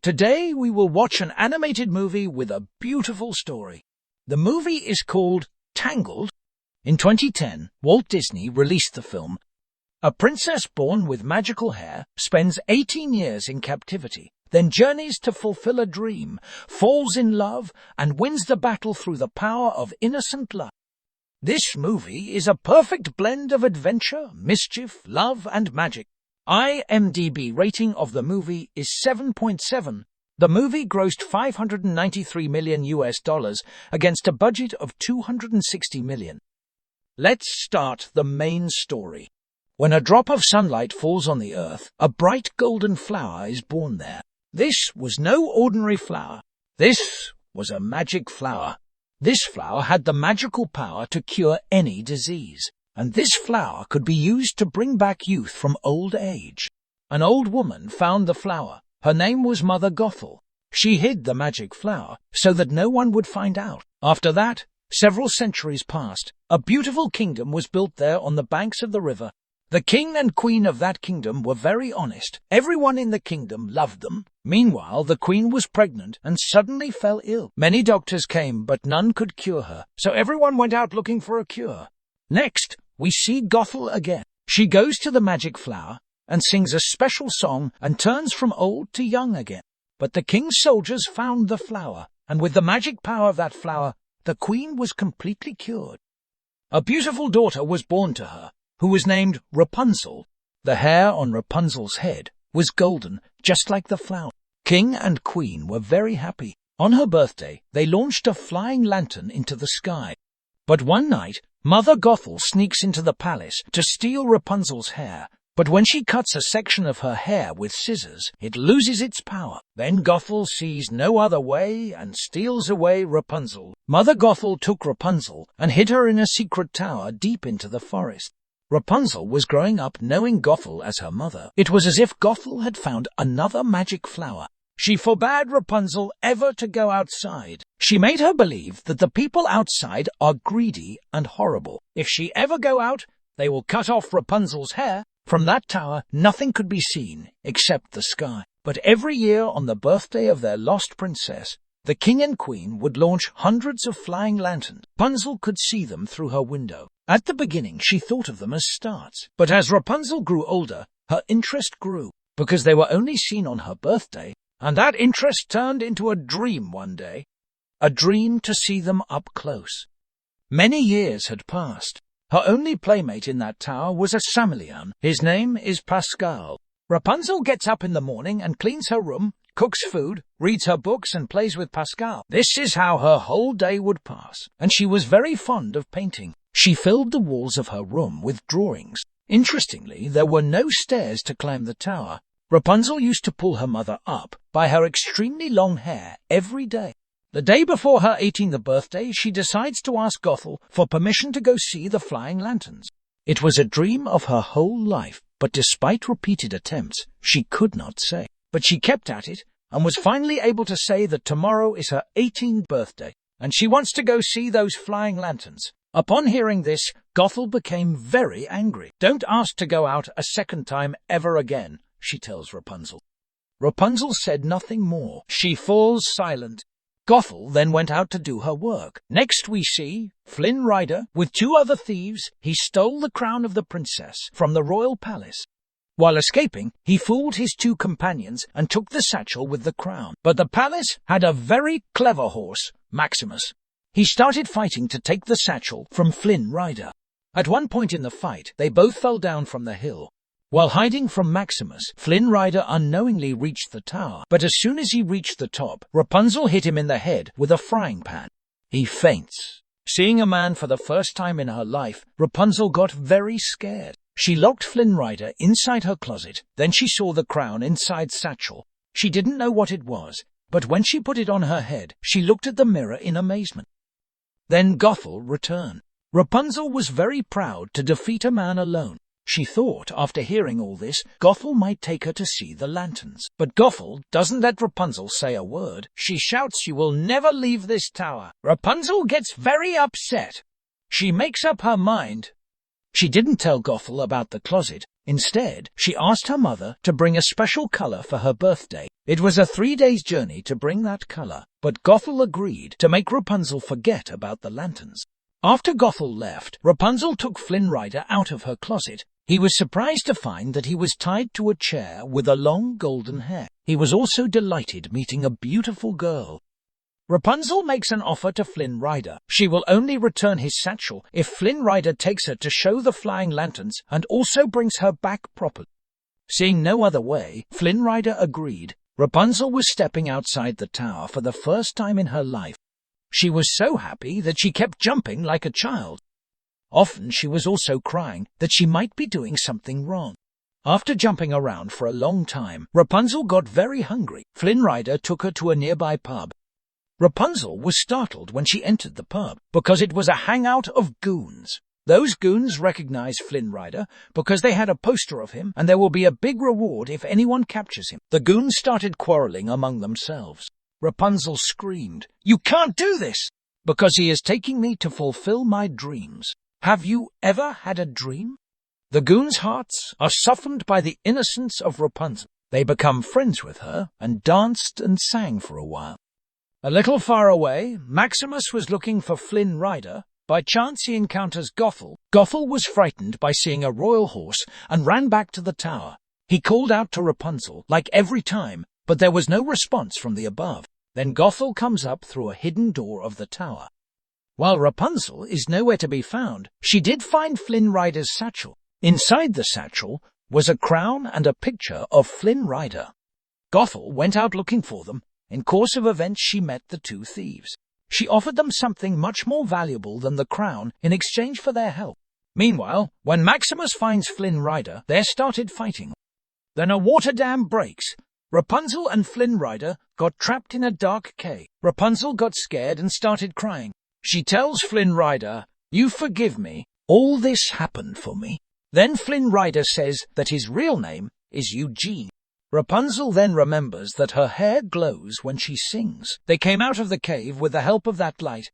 Today we will watch an animated movie with a beautiful story. The movie is called Tangled. In 2010, Walt Disney released the film. A princess born with magical hair spends 18 years in captivity, then journeys to fulfill a dream, falls in love, and wins the battle through the power of innocent love. This movie is a perfect blend of adventure, mischief, love, and magic. IMDb rating of the movie is 7.7. The movie grossed $593 million against a budget of $260 million. Let's start the main story. When a drop of sunlight falls on the earth, a bright golden flower is born there. This was no ordinary flower. This was a magic flower. This flower had the magical power to cure any disease. And this flower could be used to bring back youth from old age. An old woman found the flower. Her name was Mother Gothel. She hid the magic flower so that no one would find out. After that, several centuries passed. A beautiful kingdom was built there on the banks of the river. The king and queen of that kingdom were very honest. Everyone in the kingdom loved them. Meanwhile, the queen was pregnant and suddenly fell ill. Many doctors came, but none could cure her, so everyone went out looking for a cure. Next, we see Gothel again. She goes to the magic flower and sings a special song and turns from old to young again. But the king's soldiers found the flower, and with the magic power of that flower, the queen was completely cured. A beautiful daughter was born to her, who was named Rapunzel. The hair on Rapunzel's head was golden, just like the flower. King and queen were very happy. On her birthday, they launched a flying lantern into the sky. But one night, Mother Gothel sneaks into the palace to steal Rapunzel's hair, but when she cuts a section of her hair with scissors, it loses its power. Then Gothel sees no other way and steals away Rapunzel. Mother Gothel took Rapunzel and hid her in a secret tower deep into the forest. Rapunzel was growing up knowing Gothel as her mother. It was as if Gothel had found another magic flower. She forbade Rapunzel ever to go outside. She made her believe that the people outside are greedy and horrible. If she ever go out, they will cut off Rapunzel's hair. From that tower, nothing could be seen except the sky. But every year on the birthday of their lost princess, the king and queen would launch hundreds of flying lanterns. Rapunzel could see them through her window. At the beginning, she thought of them as stars. But as Rapunzel grew older, her interest grew, because they were only seen on her birthday. And that interest turned into a dream one day, a dream to see them up close. Many years had passed. Her only playmate in that tower was a Sameleon. His name is Pascal. Rapunzel gets up in the morning and cleans her room, cooks food, reads her books, and plays with Pascal. This is how her whole day would pass, and she was very fond of painting. She filled the walls of her room with drawings. Interestingly, there were no stairs to climb the tower. Rapunzel used to pull her mother up by her extremely long hair every day. The day before her 18th birthday, she decides to ask Gothel for permission to go see the flying lanterns. It was a dream of her whole life, but despite repeated attempts, she could not say. But she kept at it and was finally able to say that tomorrow is her 18th birthday, and she wants to go see those flying lanterns. Upon hearing this, Gothel became very angry. "Don't ask to go out a second time ever again," she tells Rapunzel. Rapunzel said nothing more. She falls silent. Gothel then went out to do her work. Next we see Flynn Rider with two other thieves. He stole the crown of the princess from the royal palace. While escaping, he fooled his two companions and took the satchel with the crown. But the palace had a very clever horse, Maximus. He started fighting to take the satchel from Flynn Rider. At one point in the fight, they both fell down from the hill. While hiding from Maximus, Flynn Rider unknowingly reached the tower, but as soon as he reached the top, Rapunzel hit him in the head with a frying pan. He faints. Seeing a man for the first time in her life, Rapunzel got very scared. She locked Flynn Rider inside her closet, then she saw the crown inside satchel. She didn't know what it was, but when she put it on her head, she looked at the mirror in amazement. Then Gothel returned. Rapunzel was very proud to defeat a man alone. She thought, after hearing all this, Gothel might take her to see the lanterns. But Gothel doesn't let Rapunzel say a word. She shouts she will never leave this tower. Rapunzel gets very upset. She makes up her mind. She didn't tell Gothel about the closet. Instead, she asked her mother to bring a special color for her birthday. It was a 3 days journey to bring that color, but Gothel agreed to make Rapunzel forget about the lanterns. After Gothel left, Rapunzel took Flynn Rider out of her closet. He was surprised to find that he was tied to a chair with a long golden hair. He was also delighted meeting a beautiful girl. Rapunzel makes an offer to Flynn Rider. She will only return his satchel if Flynn Rider takes her to show the flying lanterns and also brings her back properly. Seeing no other way, Flynn Rider agreed. Rapunzel was stepping outside the tower for the first time in her life. She was so happy that she kept jumping like a child. Often she was also crying that she might be doing something wrong. After jumping around for a long time, Rapunzel got very hungry. Flynn Rider took her to a nearby pub. Rapunzel was startled when she entered the pub because it was a hangout of goons. Those goons recognized Flynn Rider because they had a poster of him, and there will be a big reward if anyone captures him. The goons started quarreling among themselves. Rapunzel screamed, "You can't do this!" "Because he is taking me to fulfill my dreams." "Have you ever had a dream?" The goons' hearts are softened by the innocence of Rapunzel. They become friends with her and danced and sang for a while. A little far away, Maximus was looking for Flynn Rider. By chance he encounters Gothel. Gothel was frightened by seeing a royal horse and ran back to the tower. He called out to Rapunzel, like every time, but there was no response from the above. Then Gothel comes up through a hidden door of the tower. While Rapunzel is nowhere to be found, she did find Flynn Rider's satchel. Inside the satchel was a crown and a picture of Flynn Rider. Gothel went out looking for them. In course of events, she met the two thieves. She offered them something much more valuable than the crown in exchange for their help. Meanwhile, when Maximus finds Flynn Rider, they started fighting. Then a water dam breaks. Rapunzel and Flynn Rider got trapped in a dark cave. Rapunzel got scared and started crying. She tells Flynn Rider, "You forgive me. All this happened for me." Then Flynn Rider says that his real name is Eugene. Rapunzel then remembers that her hair glows when she sings. They came out of the cave with the help of that light.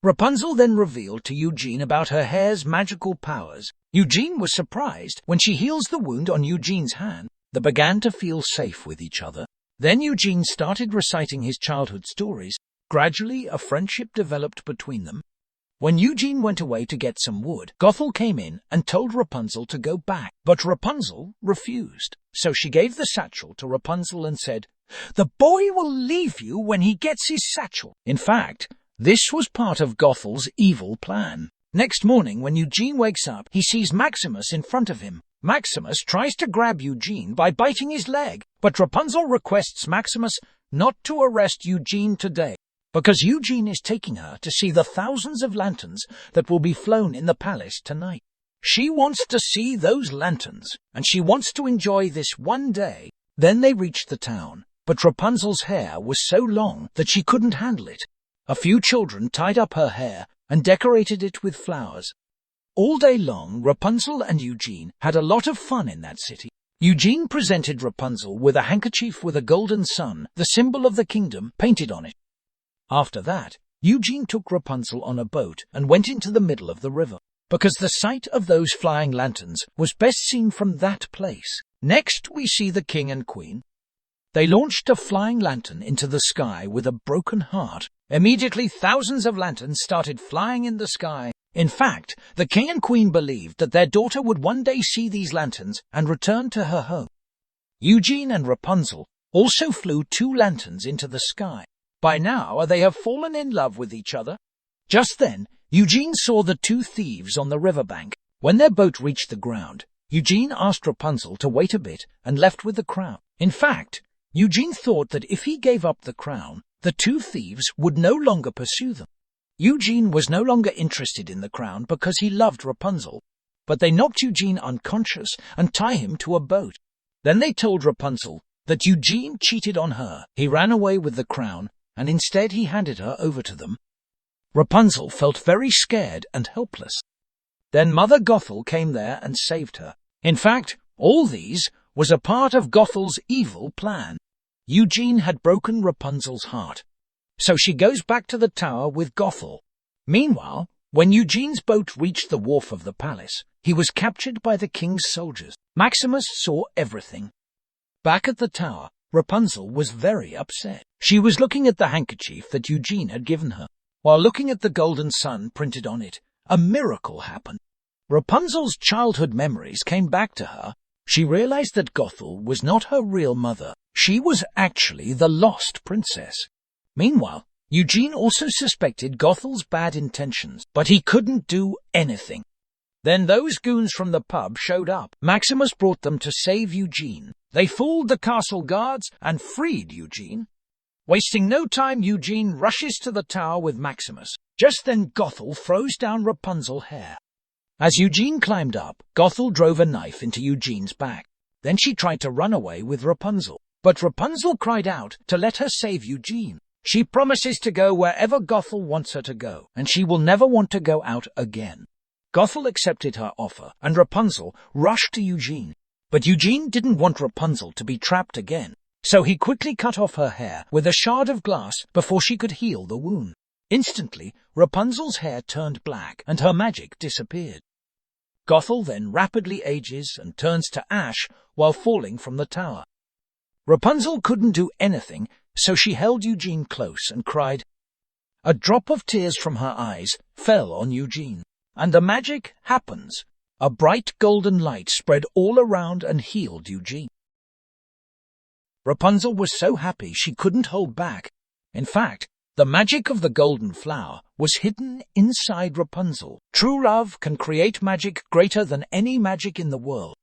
Rapunzel then revealed to Eugene about her hair's magical powers. Eugene was surprised when she heals the wound on Eugene's hand. They began to feel safe with each other. Then Eugene started reciting his childhood stories. Gradually, a friendship developed between them. When Eugene went away to get some wood, Gothel came in and told Rapunzel to go back, but Rapunzel refused. So she gave the satchel to Rapunzel and said, "The boy will leave you when he gets his satchel." In fact, this was part of Gothel's evil plan. Next morning, when Eugene wakes up, he sees Maximus in front of him. Maximus tries to grab Eugene by biting his leg, but Rapunzel requests Maximus not to arrest Eugene today, because Eugene is taking her to see the thousands of lanterns that will be flown in the palace tonight. She wants to see those lanterns, and she wants to enjoy this one day. Then they reached the town, but Rapunzel's hair was so long that she couldn't handle it. A few children tied up her hair and decorated it with flowers. All day long, Rapunzel and Eugene had a lot of fun in that city. Eugene presented Rapunzel with a handkerchief with a golden sun, the symbol of the kingdom, painted on it. After that, Eugene took Rapunzel on a boat and went into the middle of the river, because the sight of those flying lanterns was best seen from that place. Next, we see the king and queen. They launched a flying lantern into the sky with a broken heart. Immediately, thousands of lanterns started flying in the sky. In fact, the king and queen believed that their daughter would one day see these lanterns and return to her home. Eugene and Rapunzel also flew 2 lanterns into the sky. By now, they have fallen in love with each other. Just then, Eugene saw the 2 thieves on the riverbank. When their boat reached the ground, Eugene asked Rapunzel to wait a bit and left with the crown. In fact, Eugene thought that if he gave up the crown, the 2 thieves would no longer pursue them. Eugene was no longer interested in the crown because he loved Rapunzel, but they knocked Eugene unconscious and tied him to a boat. Then they told Rapunzel that Eugene cheated on her. He ran away with the crown, and instead he handed her over to them. Rapunzel felt very scared and helpless. Then Mother Gothel came there and saved her. In fact, all these was a part of Gothel's evil plan. Eugene had broken Rapunzel's heart, so she goes back to the tower with Gothel. Meanwhile, when Eugene's boat reached the wharf of the palace, he was captured by the king's soldiers. Maximus saw everything. Back at the tower, Rapunzel was very upset. She was looking at the handkerchief that Eugene had given her. While looking at the golden sun printed on it, a miracle happened. Rapunzel's childhood memories came back to her. She realized that Gothel was not her real mother. She was actually the lost princess. Meanwhile, Eugene also suspected Gothel's bad intentions, but he couldn't do anything. Then those goons from the pub showed up. Maximus brought them to save Eugene. They fooled the castle guards and freed Eugene. Wasting no time, Eugene rushes to the tower with Maximus. Just then Gothel throws down Rapunzel's hair. As Eugene climbed up, Gothel drove a knife into Eugene's back. Then she tried to run away with Rapunzel. But Rapunzel cried out to let her save Eugene. She promises to go wherever Gothel wants her to go, and she will never want to go out again. Gothel accepted her offer, and Rapunzel rushed to Eugene. But Eugene didn't want Rapunzel to be trapped again, so he quickly cut off her hair with a shard of glass before she could heal the wound. Instantly, Rapunzel's hair turned black, and her magic disappeared. Gothel then rapidly ages and turns to ash while falling from the tower. Rapunzel couldn't do anything, so she held Eugene close and cried. A drop of tears from her eyes fell on Eugene, and the magic happens. A bright golden light spread all around and healed Eugene. Rapunzel was so happy she couldn't hold back. In fact, the magic of the golden flower was hidden inside Rapunzel. True love can create magic greater than any magic in the world.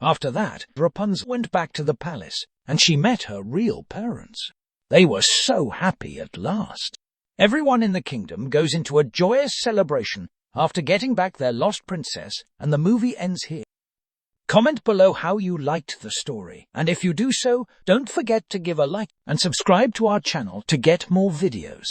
After that, Rapunzel went back to the palace, and she met her real parents. They were so happy at last. Everyone in the kingdom goes into a joyous celebration after getting back their lost princess, and the movie ends here. Comment below how you liked the story, and if you do so, don't forget to give a like and subscribe to our channel to get more videos.